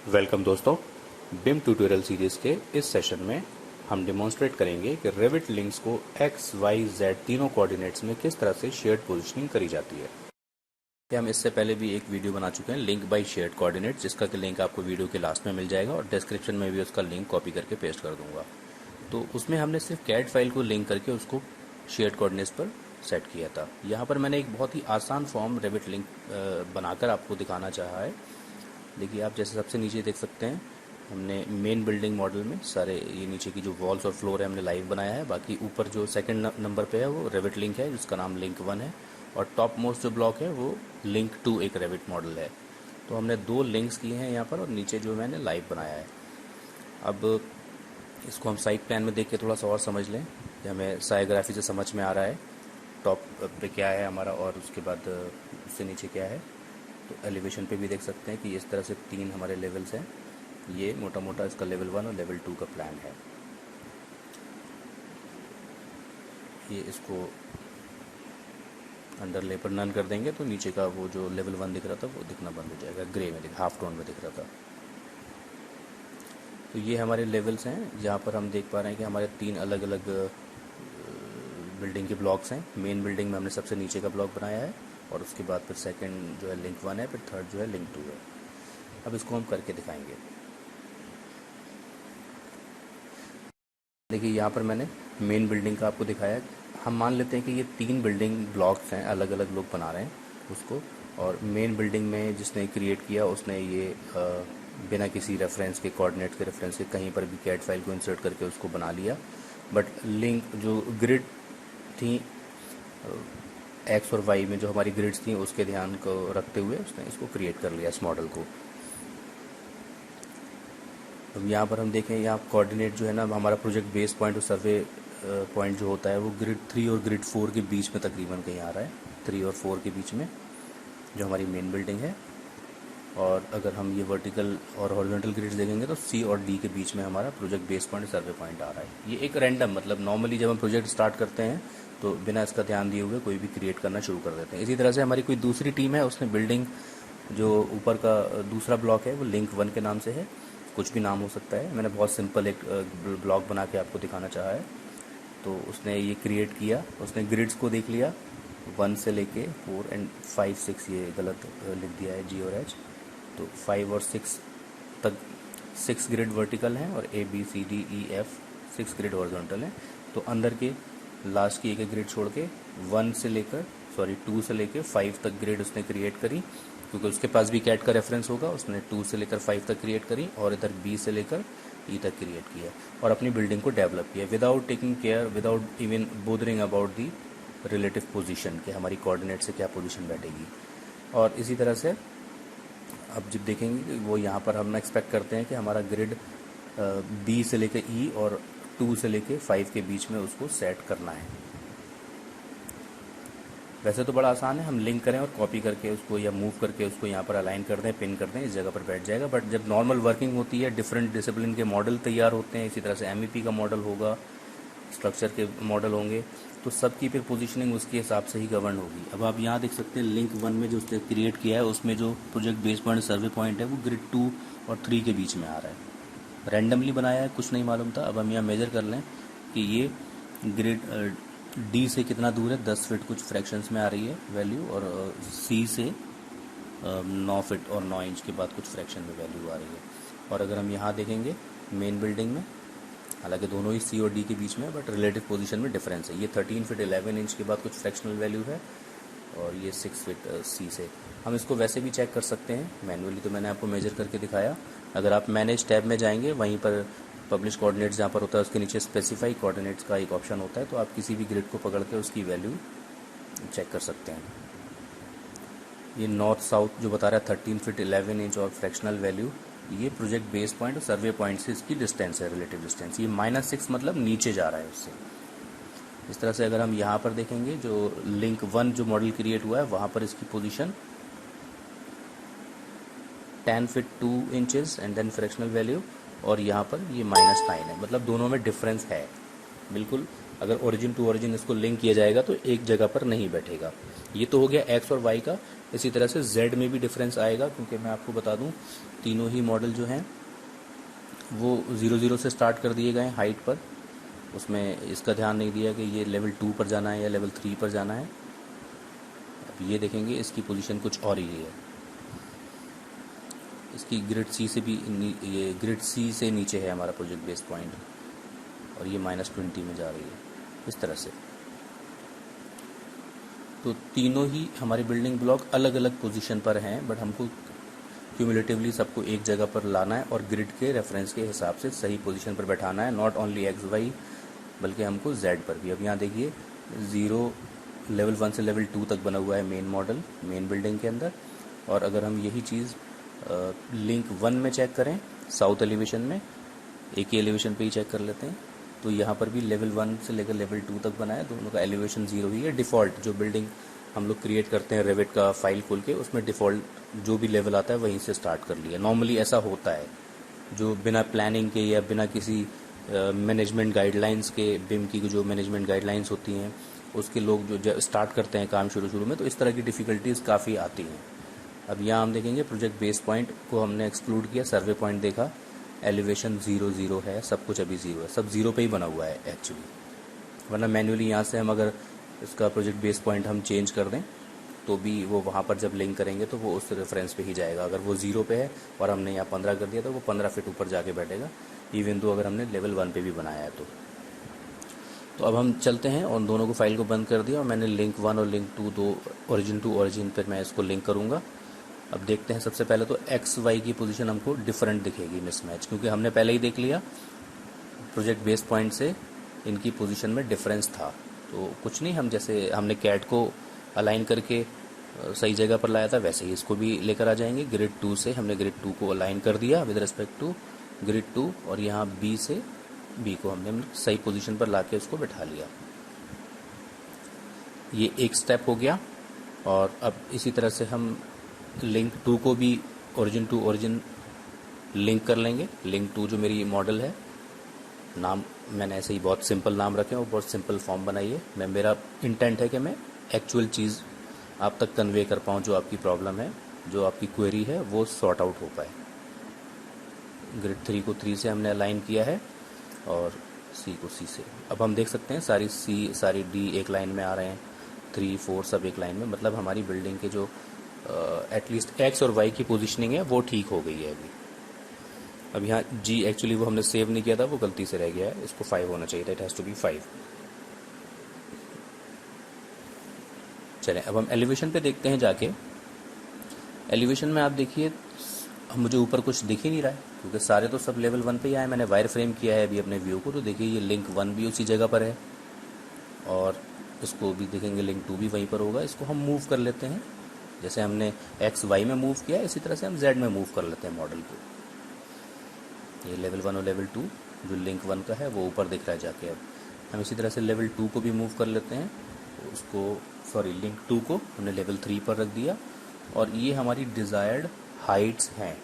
Welcome दोस्तों, बिम tutorial series के इस सेशन में हम डेमोन्स्ट्रेट करेंगे कि रेविट लिंक्स को एक्स, वाई, जेड तीनों कोऑर्डिनेट्स में किस तरह से शेयर्ड पोजीशनिंग करी जाती है। हम इससे पहले भी एक वीडियो बना चुके हैं लिंक बाय शेयर्ड कोऑर्डिनेट्स, जिसका कि लिंक आपको वीडियो के लास्ट में मिल जाएगा और डिस्क्रिप्शन में भी उसका लिंक कॉपी करके पेस्ट कर दूंगा। तो उसमें हमने सिर्फ कैड फाइल को लिंक करके उसको शेयर्ड कोऑर्डिनेट्स पर सेट किया था। यहाँ पर मैंने एक बहुत ही आसान फॉर्म रेविट लिंक बनाकर आपको दिखाना चाहा है। देखिए, आप जैसे सबसे नीचे देख सकते हैं, हमने मेन बिल्डिंग मॉडल में सारे ये नीचे की जो वॉल्स और फ्लोर है हमने लाइव बनाया है। बाकी ऊपर जो सेकंड नंबर पे है वो रेविट लिंक है, जिसका नाम लिंक 1 है, और टॉप मोस्ट जो ब्लॉक है वो लिंक 2 एक रेविट मॉडल है। तो हमने दो लिंक्स किए हैं यहाँ पर, और नीचे जो मैंने लाइव बनाया है। अब इसको हम साइड प्लान में देख के थोड़ा सा और समझ लें कि हमें साइग्राफी से समझ में आ रहा है टॉप पे क्या है हमारा और उसके बाद उससे नीचे क्या है। तो एलिवेशन पे भी देख सकते हैं कि इस तरह से तीन हमारे लेवल्स हैं। ये मोटा मोटा इसका लेवल 1 और लेवल 2 का प्लान है। ये इसको अंडर ले पर नन कर देंगे तो नीचे का वो जो लेवल 1 दिख रहा था वो दिखना बंद हो जाएगा, ग्रे में हाफ टोन में दिख रहा था। तो ये हमारे लेवल्स हैं, जहाँ पर हम देख पा रहे हैं कि हमारे तीन अलग अलग बिल्डिंग के ब्लॉक्स हैं। मेन बिल्डिंग में हमने सबसे नीचे का ब्लॉक बनाया है, और उसके बाद फिर सेकंड जो है लिंक 1 है, फिर थर्ड जो है लिंक 2 है। अब इसको हम करके दिखाएंगे। देखिए, यहाँ पर मैंने मेन बिल्डिंग का आपको दिखाया। हम मान लेते हैं कि ये तीन बिल्डिंग ब्लॉक्स हैं, अलग अलग लोग बना रहे हैं उसको, और मेन बिल्डिंग में जिसने क्रिएट किया उसने ये बिना किसी रेफरेंस के, कोऑर्डिनेट्स के रेफरेंस के, कहीं पर भी कैड फाइल को इंसर्ट करके उसको बना लिया। बट लिंक जो ग्रिड थी एक्स और वाई में, जो हमारी ग्रिड्स थी, उसके ध्यान को रखते हुए उसने इसको क्रिएट कर लिया इस मॉडल को। अब यहाँ पर हम देखें, यहाँ कोऑर्डिनेट जो है ना, हमारा प्रोजेक्ट बेस पॉइंट और सर्वे पॉइंट जो होता है वो ग्रिड 3 और ग्रिड 4 के बीच में तकरीबन कहीं आ रहा है, 3 और 4 के बीच में जो हमारी मेन बिल्डिंग है। और अगर हम ये वर्टिकल और हॉरिजॉन्टल ग्रिड्स देखेंगे तो सी और डी के बीच में हमारा प्रोजेक्ट बेस पॉइंट सर्वे पॉइंट आ रहा है। ये एक रैंडम, मतलब नॉर्मली जब हम प्रोजेक्ट स्टार्ट करते हैं तो बिना इसका ध्यान दिए हुए कोई भी क्रिएट करना शुरू कर देते हैं। इसी तरह से हमारी कोई दूसरी टीम है, उसने बिल्डिंग जो ऊपर का दूसरा ब्लॉक है वो लिंक 1 के नाम से है, कुछ भी नाम हो सकता है। मैंने बहुत सिंपल एक ब्लॉक बना के आपको दिखाना चाहा है। तो उसने ये क्रिएट किया, उसने ग्रिड्स को देख लिया 1 से लेके 4 एंड 5, 6, ये गलत लिख दिया है जी और एच, तो 5 और 6 तक 6 ग्रिड वर्टिकल हैं, और A B C D E F 6 grid horizontal हैं। तो अंदर के लास्ट की एक ग्रिड छोड़ के 2 से लेकर 5 तक ग्रिड उसने क्रिएट करी, क्योंकि उसके पास भी कैट का रेफरेंस होगा। उसने 2 से लेकर 5 तक क्रिएट करी, और इधर बी से लेकर ई तक क्रिएट किया, और अपनी बिल्डिंग को डेवलप किया without taking care, without even bothering about the relative position, कि हमारी कोऑर्डिनेट से क्या पोजीशन बैठेगी। और इसी तरह से अब जब देखेंगे कि वो यहाँ पर हम एक्सपेक्ट करते हैं कि हमारा ग्रिड बी से लेकर ई और 2 से लेकर 5 के बीच में उसको सेट करना है। वैसे तो बड़ा आसान है, हम लिंक करें और कॉपी करके उसको या मूव करके उसको यहाँ पर अलाइन कर दें, पिन कर दें, इस जगह पर बैठ जाएगा। बट जब नॉर्मल वर्किंग होती है, डिफरेंट डिसिप्लिन के मॉडल तैयार होते हैं, इसी तरह से MEP का मॉडल होगा, स्ट्रक्चर के मॉडल होंगे, तो सबकी फिर पोजीशनिंग उसके हिसाब से ही गवर्न होगी। अब आप यहाँ देख सकते हैं लिंक 1 में जो उसने क्रिएट किया है, उसमें जो प्रोजेक्ट बेस पॉइंट सर्वे पॉइंट है वो ग्रिड 2 और 3 के बीच में आ रहा है। रैंडमली बनाया है, कुछ नहीं मालूम था। अब हम यहाँ मेजर कर लें कि ये ग्रिड डी से कितना दूर है, 10 फीट कुछ फ्रैक्शंस में आ रही है वैल्यू, और सी से 9 फीट और 9 इंच के बाद कुछ फ्रैक्शन में वैल्यू आ रही है। और अगर हम यहाँ देखेंगे मेन बिल्डिंग में, हालांकि दोनों ही सी और डी के बीच में, बट रिलेटिव पोजीशन में डिफरेंस है। ये 13 फीट 11 इंच के बाद कुछ फ्रैक्शनल वैल्यू है, और ये 6 फीट सी से। हम इसको वैसे भी चेक कर सकते हैं मैनुअली, तो मैंने आपको मेजर करके दिखाया। अगर आप मैनेज टैब में जाएंगे, वहीं पर पब्लिश कोऑर्डिनेट्स जहाँ पर होता है उसके नीचे स्पेसिफाई कोऑर्डिनेट्स का एक ऑप्शन होता है, तो आप किसी भी ग्रिड को पकड़ के उसकी वैल्यू चेक कर सकते हैं। ये नॉर्थ साउथ जो बता रहा है 13 फीट 11 इंच और फ्रैक्शनल वैल्यू, ये प्रोजेक्ट बेस पॉइंट और सर्वे पॉइंट से इसकी डिस्टेंस है, रिलेटिव डिस्टेंस। ये -6 मतलब नीचे जा रहा है उससे। इस तरह से अगर हम यहाँ पर देखेंगे, जो लिंक 1 जो मॉडल क्रिएट हुआ है वहाँ पर इसकी position 10 feet 2 inches and then fractional value, और यहाँ पर ये -9 है, मतलब दोनों में डिफरेंस है बिल्कुल। अगर ओरिजिन टू ओरिजिन इसको लिंक किया जाएगा तो एक जगह पर नहीं बैठेगा। ये तो हो गया एक्स और वाई का। इसी तरह से जेड में भी डिफरेंस आएगा, क्योंकि मैं आपको बता दूं तीनों ही मॉडल जो हैं वो 0 0 से स्टार्ट कर दिए गए हैं हाइट पर। उसमें इसका ध्यान नहीं दिया कि ये लेवल 2 पर जाना है या लेवल 3 पर जाना है। अब ये देखेंगे इसकी पोजीशन कुछ और ही है। इसकी ग्रिड सी से भी ये ग्रिड सी से नीचे है हमारा प्रोजेक्ट बेस पॉइंट, और ये -20 में जा रही है इस तरह से। तो तीनों ही हमारे बिल्डिंग ब्लॉक अलग अलग पोजीशन पर हैं, बट हमको क्यूमुलेटिवली सबको एक जगह पर लाना है और ग्रिड के रेफरेंस के हिसाब से सही पोजीशन पर बैठाना है, नॉट ओनली एक्स वाई बल्कि हमको जेड पर भी। अब यहाँ देखिए 0 लेवल 1 से लेवल 2 तक बना हुआ है मेन मॉडल, मेन बिल्डिंग के अंदर। और अगर हम यही चीज़ लिंक 1 में चेक करें, साउथ एलिवेशन में, एक ही एलिवेशन पे ही चेक कर लेते हैं, तो यहाँ पर भी लेवल 1 से लेकर लेवल 2 तक बना है। दोनों का एलिवेशन 0 ही है। डिफ़ॉल्ट जो बिल्डिंग हम लोग क्रिएट करते हैं रेविट का फाइल खोल के, उसमें डिफ़ॉल्ट जो भी लेवल आता है वहीं से स्टार्ट कर लिया। नॉर्मली ऐसा होता है, जो बिना प्लानिंग के या बिना किसी मैनेजमेंट गाइडलाइंस के, बिम की जो मैनेजमेंट गाइडलाइंस होती हैं उसके लोग जो स्टार्ट करते हैं काम शुरू में, तो इस तरह की डिफ़िकल्टीज़ काफ़ी आती हैं। अब यहाँ हम देखेंगे प्रोजेक्ट बेस पॉइंट को हमने एक्सक्लूड किया, सर्वे पॉइंट देखा, एलिवेशन 0 0 है, सब कुछ अभी 0 है, सब 0 पे ही बना हुआ है एक्चुअली। वरना मैन्युअली यहाँ से हम अगर इसका प्रोजेक्ट बेस पॉइंट हम चेंज कर दें तो भी वो वहाँ पर जब लिंक करेंगे तो वो उस रेफरेंस पे ही जाएगा। अगर वो 0 पे है और हमने यहाँ 15 कर दिया तो वो 15 फीट ऊपर जाके बैठेगा, इवन तो अगर हमने लेवल 1 पे भी बनाया है तो अब हम चलते हैं और दोनों को फाइल को बंद कर दिया और मैंने लिंक 1 और लिंक 2 दो ओरिजिन टू ओरिजिन पर मैं इसको लिंक करूँगा। अब देखते हैं, सबसे पहले तो एक्स वाई की पोजीशन हमको डिफरेंट दिखेगी, मिसमैच, क्योंकि हमने पहले ही देख लिया प्रोजेक्ट बेस पॉइंट से इनकी पोजीशन में डिफरेंस था। तो कुछ नहीं, हम जैसे हमने कैट को अलाइन करके सही जगह पर लाया था वैसे ही इसको भी लेकर आ जाएंगे। ग्रिड 2 से हमने ग्रिड 2 को अलाइन कर दिया विद रिस्पेक्ट टू ग्रिड 2, और यहाँ बी से बी को हमने सही पोजीशन पर ला के उसको बैठा लिया। ये एक स्टेप हो गया। और अब इसी तरह से हम लिंक 2 को भी ओरिजिन टू ओरिजिन लिंक कर लेंगे। लिंक 2 जो मेरी मॉडल है, नाम मैंने ऐसे ही बहुत सिंपल नाम रखे और बहुत सिंपल फॉर्म बनाइए। मेरा इंटेंट है कि मैं एक्चुअल चीज़ आप तक कन्वे कर पाऊँ, जो आपकी प्रॉब्लम है, जो आपकी क्वेरी है, वो सॉर्ट आउट हो पाए। ग्रिड 3 को 3 से हमने अलाइन किया है और सी को सी से। अब हम देख सकते हैं सारी सी सारी डी एक लाइन में आ रहे हैं, 3 4 सब एक लाइन में, मतलब हमारी बिल्डिंग के जो एटलीस्ट एक्स और वाई की पोजीशनिंग है वो ठीक हो गई है अभी। अब यहाँ जी एक्चुअली वो हमने सेव नहीं किया था, वो गलती से रह गया है, इसको 5 होना चाहिए था, इट हैज़ टू बी 5। चलें अब हम एलिवेशन पे देखते हैं जाके। एलिवेशन में आप देखिए मुझे ऊपर कुछ दिख ही नहीं रहा है, क्योंकि सारे तो सब लेवल 1 पे ही आए। मैंने वायर फ्रेम किया है अभी अपने व्यू को, तो देखिए ये लिंक 1 भी उसी जगह पर है और इसको भी देखेंगे लिंक 2 भी वहीं पर होगा। इसको हम मूव कर लेते हैं, जैसे हमने एक्स वाई में मूव किया इसी तरह से हम जेड में मूव कर लेते हैं मॉडल को। ये लेवल 1 और लेवल 2 जो लिंक 1 का है वो ऊपर दिख रहा है जाके। अब हम इसी तरह से लेवल 2 को भी मूव कर लेते हैं, तो उसको लिंक 2 को हमने लेवल 3 पर रख दिया। और ये हमारी डिज़ायर्ड हाइट्स हैं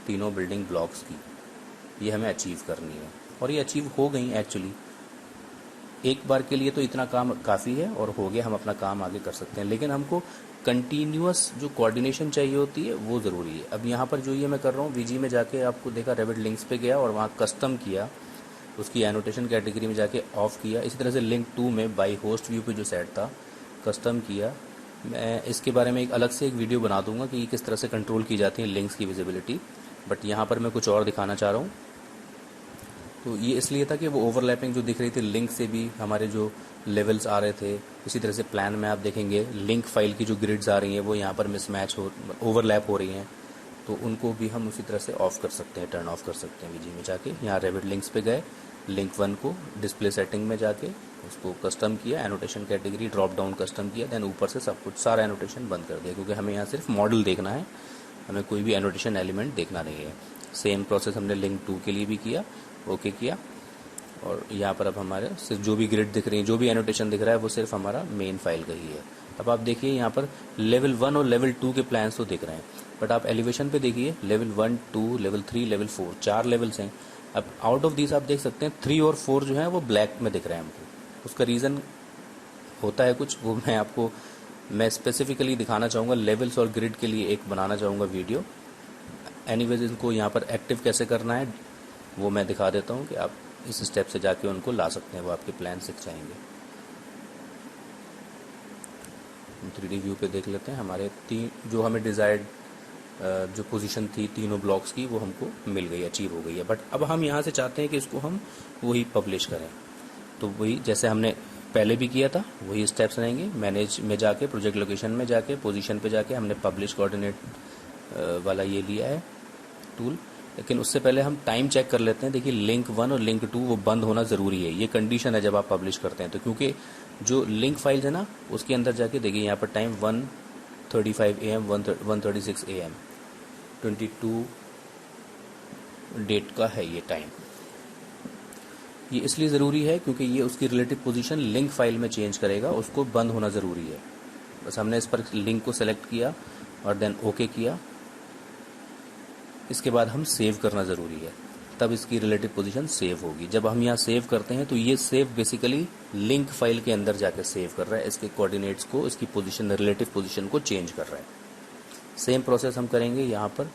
तीनों बिल्डिंग ब्लॉक्स की, ये हमें अचीव करनी है और ये अचीव हो गई एक्चुअली। एक बार के लिए तो इतना काम काफ़ी है और हो गया, हम अपना काम आगे कर सकते हैं। लेकिन हमको कंटिन्यूअस जो कोऑर्डिनेशन चाहिए होती है वो ज़रूरी है। अब यहाँ पर जो ये मैं कर रहा हूँ, वीजी में जाके आपको देखा रेविट लिंक्स पे गया और वहाँ कस्टम किया, उसकी एनोटेशन कैटेगरी में जाके ऑफ किया। इसी तरह से लिंक 2 में बाई होस्ट व्यू पे जो सेट था कस्टम किया। मैं इसके बारे में एक अलग से एक वीडियो बना दूंगा कि किस तरह से कंट्रोल की जाती है लिंक्स की विजिबिलिटी, बट यहाँ पर मैं कुछ और दिखाना चाह रहा हूँ। तो ये इसलिए था कि वो ओवरलैपिंग जो दिख रही थी लिंक से भी हमारे जो लेवल्स आ रहे थे। इसी तरह से प्लान में आप देखेंगे लिंक फाइल की जो ग्रिड्स आ रही हैं वो यहाँ पर मिसमैच हो, ओवरलैप हो रही हैं, तो उनको भी हम उसी तरह से ऑफ कर सकते हैं, टर्न ऑफ कर सकते हैं वीजी में जाके। यहाँ रेविट लिंक्स पे गए, लिंक 1 को डिस्प्ले सेटिंग में जाके उसको कस्टम किया, annotation category drop down custom किया, देन ऊपर से सब कुछ सारा एनोटेशन बंद कर दिया, क्योंकि हमें यहाँ सिर्फ मॉडल देखना है, हमें कोई भी एनोटेशन एलिमेंट देखना नहीं है। सेम प्रोसेस हमने लिंक 2 के लिए भी किया, ओके किया। और यहाँ पर अब हमारे सिर्फ जो भी ग्रिड दिख रही है, जो भी एनोटेशन दिख रहा है वो सिर्फ हमारा मेन फाइल का ही है। अब आप देखिए यहाँ पर लेवल 1 और लेवल 2 के प्लान्स तो दिख रहे हैं, बट आप एलिवेशन पे देखिए लेवल 1 2 लेवल 3 लेवल 4 4 लेवल्स हैं। अब आउट ऑफ दिस आप देख सकते हैं 3 और 4 जो है वो ब्लैक में दिख रहे हैं हमको। उसका रीज़न होता है कुछ, वो मैं आपको मैं स्पेसिफिकली दिखाना चाहूँगा लेवल्स और ग्रिड के लिए एक बनाना चाहूँगा वीडियो। एनीवेज इनको यहाँ पर एक्टिव कैसे करना है वो मैं दिखा देता हूँ कि आप इस स्टेप से जाके उनको ला सकते हैं, वो आपके प्लान सीख जाएंगे। हम 3D व्यू पे देख लेते हैं। हमारे जो हमें डिज़ायर्ड जो पोजीशन थी तीनों ब्लॉक्स की वो हमको मिल गई, अचीव हो गई है। बट अब हम यहाँ से चाहते हैं कि इसको हम वही पब्लिश करें, तो वही जैसे हमने पहले भी किया था वही स्टेप्स रहेंगे। मैनेज में जाके, प्रोजेक्ट लोकेशन में जाके, पोजीशन पे जाके हमने पब्लिश कोऑर्डिनेट वाला ये लिया है टूल। लेकिन उससे पहले हम टाइम चेक कर लेते हैं। देखिए लिंक 1 और लिंक 2 वो बंद होना ज़रूरी है, ये कंडीशन है जब आप पब्लिश करते हैं। तो क्योंकि जो लिंक फाइल्स है ना उसके अंदर जाके देखिए यहाँ पर टाइम 1:35 AM 1:36 AM 22 डेट का है ये टाइम। ये इसलिए ज़रूरी है क्योंकि ये उसकी रिलेटिव पोजीशन लिंक फाइल में चेंज करेगा, उसको बंद होना ज़रूरी है। बस हमने इस पर लिंक को सेलेक्ट किया और देन ओके किया। इसके बाद हम सेव करना ज़रूरी है, तब इसकी रिलेटिव पोजीशन सेव होगी। जब हम यहाँ सेव करते हैं तो ये सेव बेसिकली लिंक फाइल के अंदर जाकर सेव कर रहा है, इसके कोऑर्डिनेट्स को, इसकी पोजीशन, रिलेटिव पोजीशन को चेंज कर रहा है। सेम प्रोसेस हम करेंगे यहाँ पर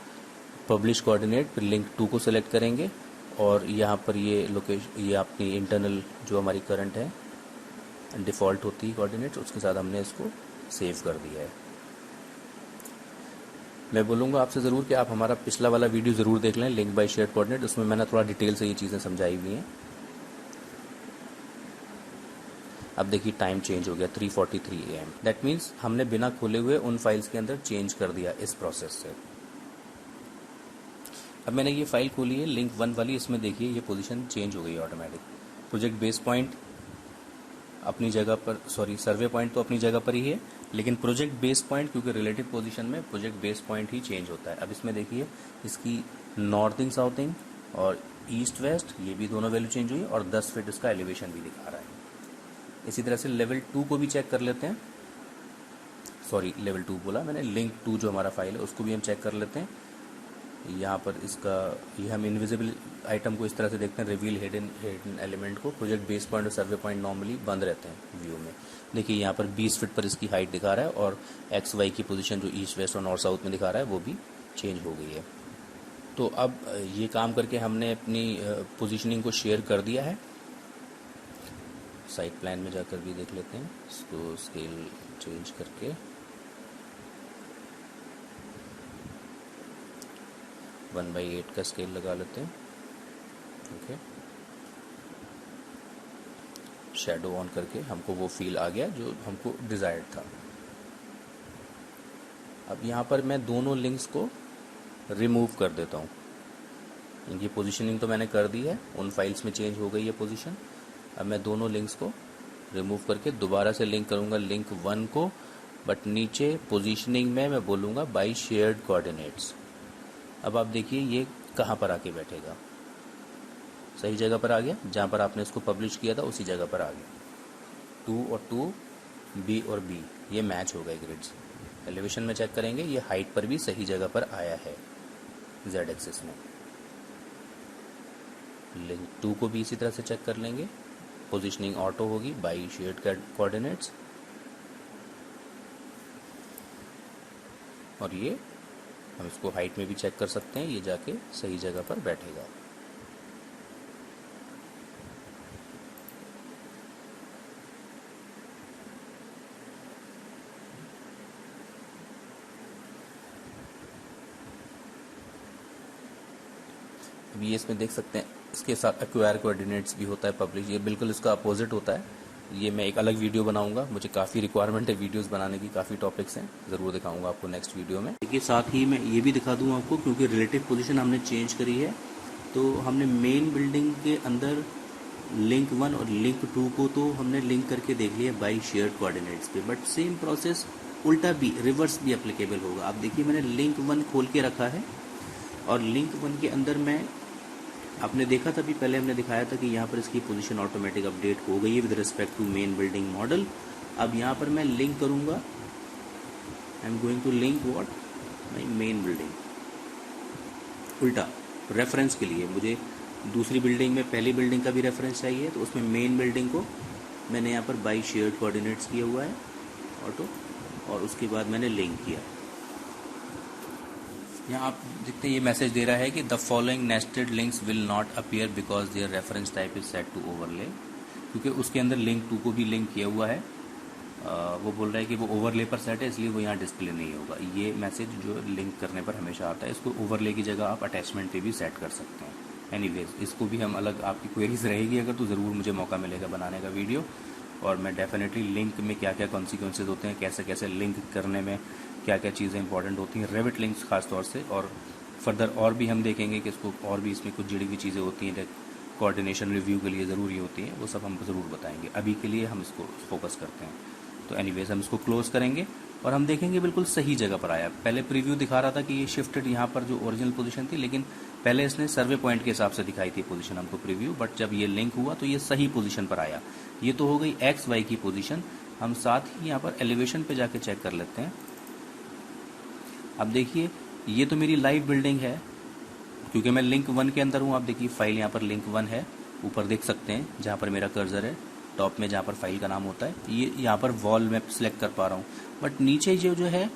पब्लिश कोऑर्डिनेट, फिर लिंक 2 को सेलेक्ट करेंगे और यहाँ पर ये लोकेशन, ये अपनी इंटरनल जो हमारी करंट है डिफ़ॉल्ट होती है कोऑर्डिनेट्स, उसके साथ हमने इसको सेव कर दिया है। मैं बोलूँगा आपसे ज़रूर कि आप हमारा पिछला वाला वीडियो ज़रूर देख लें, लिंक बाय शेयर्ड कोऑर्डिनेट, उसमें मैंने थोड़ा डिटेल से ये चीज़ें समझाई हुई हैं। अब देखिए टाइम चेंज हो गया 3:43 AM। दैट मीन्स हमने बिना खोले हुए उन फाइल्स के अंदर चेंज कर दिया इस प्रोसेस से। अब मैंने ये फाइल खोली है लिंक 1 वाली, इसमें देखिए ये पोजीशन चेंज हो गई ऑटोमेटिक। प्रोजेक्ट बेस पॉइंट अपनी जगह पर, सॉरी सर्वे पॉइंट तो अपनी जगह पर ही है, लेकिन प्रोजेक्ट बेस पॉइंट क्योंकि रिलेटिव पोजीशन में प्रोजेक्ट बेस पॉइंट ही चेंज होता है। अब इसमें देखिए इसकी नॉर्थिंग, साउथिंग और ईस्ट वेस्ट ये भी दोनों वैल्यू चेंज हुई और 10 फीट इसका एलिवेशन भी दिखा रहा है। इसी तरह से लेवल 2 को भी चेक कर लेते हैं। सॉरी लेवल 2 बोला मैंने, लिंक 2 जो हमारा फाइल है उसको भी हम चेक कर लेते हैं। यहाँ पर इसका ये हम इनविजिबल आइटम को इस तरह से देखते हैं, रिवील हिडन एलिमेंट को। प्रोजेक्ट बेस पॉइंट और सर्वे पॉइंट नॉर्मली बंद रहते हैं व्यू में। देखिए यहाँ पर 20 फीट पर इसकी हाइट दिखा रहा है और XY की पोजीशन जो ईस्ट वेस्ट और नॉर्थ साउथ में दिखा रहा है वो भी चेंज हो गई है। तो अब ये काम करके हमने अपनी पोजीशनिंग को शेयर कर दिया है। साइट प्लान में जाकर भी देख लेते हैं, इसको स्केल चेंज करके 1/8 का स्केल लगा लेते हैं। ओके, शैडो ऑन करके हमको वो फील आ गया जो हमको डिज़ायर्ड था। अब यहाँ पर मैं दोनों लिंक्स को रिमूव कर देता हूँ। इनकी पोजीशनिंग तो मैंने कर दी है, उन फाइल्स में चेंज हो गई है पोजीशन। अब मैं दोनों लिंक्स को रिमूव करके दोबारा से लिंक करूँगा लिंक 1 को, बट नीचे पोजीशनिंग में मैं बोलूँगा बाय शेयर्ड कोऑर्डिनेट्स। अब आप देखिए ये कहाँ पर आके बैठेगा, सही जगह पर आ गया, जहाँ पर आपने इसको पब्लिश किया था उसी जगह पर आ गया। 2 और 2, B और B ये मैच हो गए ग्रिड्स। एलिवेशन में चेक करेंगे, ये हाइट पर भी सही जगह पर आया है Z एक्सिस में। लिंक 2 को भी इसी तरह से चेक कर लेंगे, पोजीशनिंग ऑटो होगी बाय शेयर्ड कोऑर्डिनेट्स। और ये हम इसको हाइट में भी चेक कर सकते हैं, ये जाके सही जगह पर बैठेगा। अभी ये इसमें देख सकते हैं इसके साथ एक्वायर कोऑर्डिनेट्स भी होता है पब्लिश, ये बिल्कुल इसका अपोजिट होता है। ये मैं एक अलग वीडियो बनाऊंगा, मुझे काफ़ी रिक्वायरमेंट है वीडियोस बनाने की, काफ़ी टॉपिक्स हैं, ज़रूर दिखाऊंगा आपको नेक्स्ट वीडियो में। देखिए साथ ही मैं ये भी दिखा दूँ आपको, क्योंकि रिलेटिव पोजीशन हमने चेंज करी है, तो हमने मेन बिल्डिंग के अंदर लिंक 1 और लिंक 2 को तो हमने लिंक करके देख लिया बाय शेयर्ड कोऑर्डिनेट्स पे, बट सेम प्रोसेस उल्टा भी, रिवर्स भी एप्लीकेबल होगा। आप देखिए मैंने लिंक 1 खोल के रखा है और लिंक 1 के अंदर मैं, आपने देखा था, अभी पहले हमने दिखाया था कि यहाँ पर इसकी पोजीशन ऑटोमेटिक अपडेट हो गई है with respect to main building model. अब यहाँ पर मैं लिंक करूँगा, I am going to link what, my main building. उल्टा रेफरेंस के लिए मुझे दूसरी बिल्डिंग में पहली बिल्डिंग का भी रेफरेंस चाहिए, तो उसमें मेन बिल्डिंग को मैंने यहाँ पर बाय शेयर्ड कोऑर्डिनेट्स किया हुआ है ऑटो। और उसके बाद मैंने लिंक किया। यहाँ आप देखते हैं ये मैसेज दे रहा है कि the following nested links will not appear because their reference type is set to overlay, क्योंकि उसके अंदर लिंक 2 को भी लिंक किया हुआ है। वो बोल रहा है कि वो ओवरले पर सेट है, इसलिए वो यहाँ डिस्प्ले नहीं होगा। ये मैसेज जो लिंक करने पर हमेशा आता है, इसको ओवरले की जगह आप अटैचमेंट पे भी सेट कर सकते हैं। एनीवेज, इसको भी हम अलग, आपकी क्वेरीज रहेगी अगर तो ज़रूर मुझे मौका मिलेगा बनाने का वीडियो, और मैं डेफिनेटली लिंक में क्या क्या कॉन्सिक्वेंसेज होते हैं, कैसे कैसे लिंक करने में क्या क्या चीज़ें इंपॉर्टेंट होती हैं, रेविट लिंक्स खास तौर से, और फर्दर और भी हम देखेंगे कि इसको और भी इसमें कुछ जुड़ी हुई चीज़ें होती हैं कोऑर्डिनेशन रिव्यू के लिए ज़रूरी होती हैं, वो सब हम ज़रूर बताएंगे। अभी के लिए हम इसको फोकस करते हैं। तो एनीवेज हम इसको क्लोज करेंगे और हम देखेंगे बिल्कुल सही जगह पर आया। पहले प्रीव्यू दिखा रहा था कि ये शिफ्टेड यहाँ पर जो ओरिजिनल पोजीशन थी, लेकिन पहले इसने सर्वे पॉइंट के हिसाब से दिखाई थी पोजीशन हमको प्रीव्यू, बट जब ये लिंक हुआ तो ये सही पोजीशन पर आया। ये तो हो गई एक्स वाई की पोजीशन। हम साथ ही यहाँ पर एलिवेशन पे जाके चेक कर लेते हैं। अब देखिए ये तो मेरी लाइव बिल्डिंग है, क्योंकि मैं लिंक 1 के अंदर हूँ। आप देखिए फाइल यहाँ पर लिंक 1 है, ऊपर देख सकते हैं जहाँ पर मेरा कर्सर है, टॉप में जहाँ पर फाइल का नाम होता है। ये यहाँ पर वॉल मैं सिलेक्ट कर पा रहा हूँ, बट नीचे जो है,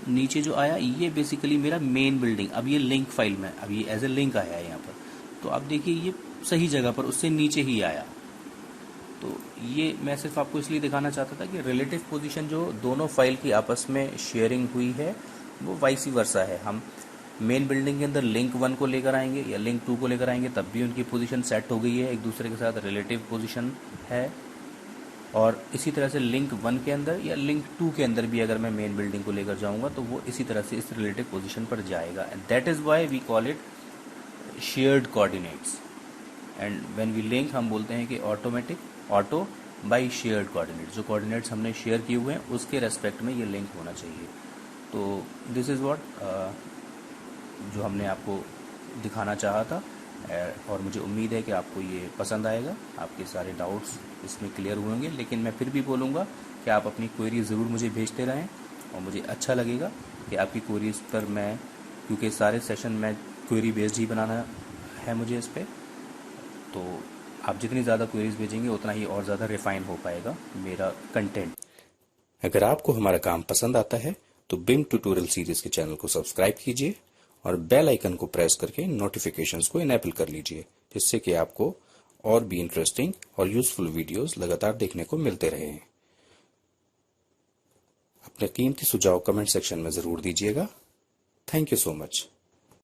नीचे जो आया ये बेसिकली मेरा मेन बिल्डिंग। अब ये लिंक फाइल में अब ये एज ए लिंक आया है यहाँ पर। तो आप देखिए ये सही जगह पर उससे नीचे ही आया। तो ये मैं सिर्फ आपको इसलिए दिखाना चाहता था कि रिलेटिव पोजीशन जो दोनों फाइल की आपस में शेयरिंग हुई है वो वाइस वर्सा है। हम मेन बिल्डिंग के अंदर लिंक 1 को लेकर आएंगे या लिंक 2 को लेकर आएंगे, तब भी उनकी पोजीशन सेट हो गई है, एक दूसरे के साथ रिलेटिव पोजीशन है। और इसी तरह से लिंक 1 के अंदर या लिंक 2 के अंदर भी अगर मैं मेन बिल्डिंग को लेकर जाऊंगा तो वो इसी तरह से इस रिलेटिव पोजीशन पर जाएगा। And that is why we call it shared coordinates. And when we link हम बोलते हैं कि ऑटो बाय शेयर्ड कोऑर्डिनेट्स। जो कोऑर्डिनेट्स हमने शेयर किए हुए हैं उसके रेस्पेक्ट में ये लिंक होना चाहिए। तो दिस इज़ व्हाट जो हमने आपको दिखाना चाहा था, और मुझे उम्मीद है कि आपको ये पसंद आएगा, आपके सारे डाउट्स इसमें क्लियर होंगे। लेकिन मैं फिर भी बोलूँगा कि आप अपनी क्वेरी ज़रूर मुझे भेजते रहें, और मुझे अच्छा लगेगा कि आपकी क्वेरीज पर मैं, क्योंकि सारे सेशन में क्वेरी बेस्ड ही बनाना है मुझे इस पर, तो आप जितनी ज़्यादा क्वेरीज भेजेंगे उतना ही और ज़्यादा रिफाइन हो पाएगा मेरा कंटेंट। अगर आपको हमारा काम पसंद आता है तो बिम ट्यूटोरियल सीरीज के चैनल को सब्सक्राइब कीजिए और बेल आइकन को प्रेस करके नोटिफिकेशंस को इनेबल कर लीजिए, जिससे कि आपको और भी इंटरेस्टिंग और यूजफुल वीडियोस लगातार देखने को मिलते रहें। अपने कीमती सुझाव कमेंट सेक्शन में जरूर दीजिएगा। Thank you so much.